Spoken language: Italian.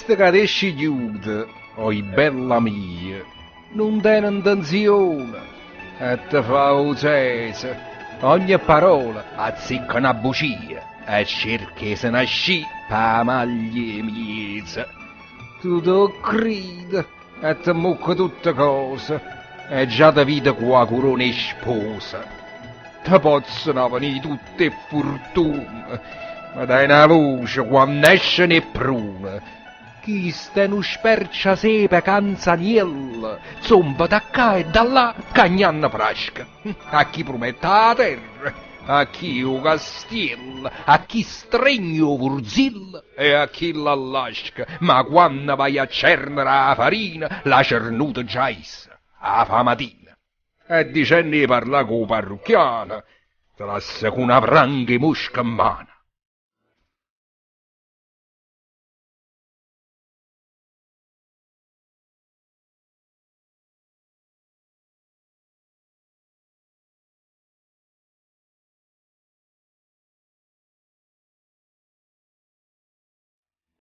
Visto che adesso chiude, oi bella mia, non tiene intenzione, e te fa ucese, ogni parola azzicca una bugia, e cerca se ne sci pa maglie miese. Tu te credi, e te mucca tutte cose, e già te vita qua corona e sposa. Te possono venire tutte fortune, ma dai una voce quando esce ne pruna. Chi sta non spercia sepe canzaniella, zomba da qua e da là, cagnanna frasca. A chi promette la terra, a chi o castiello, a chi stregna o vurzilla e a chi la lasca. Ma quando vai a cernere la farina, la cernuta già essa, a fa mattina. E dicendo di parlare con la parrucchiana, te lascia con una franca mosca in mano.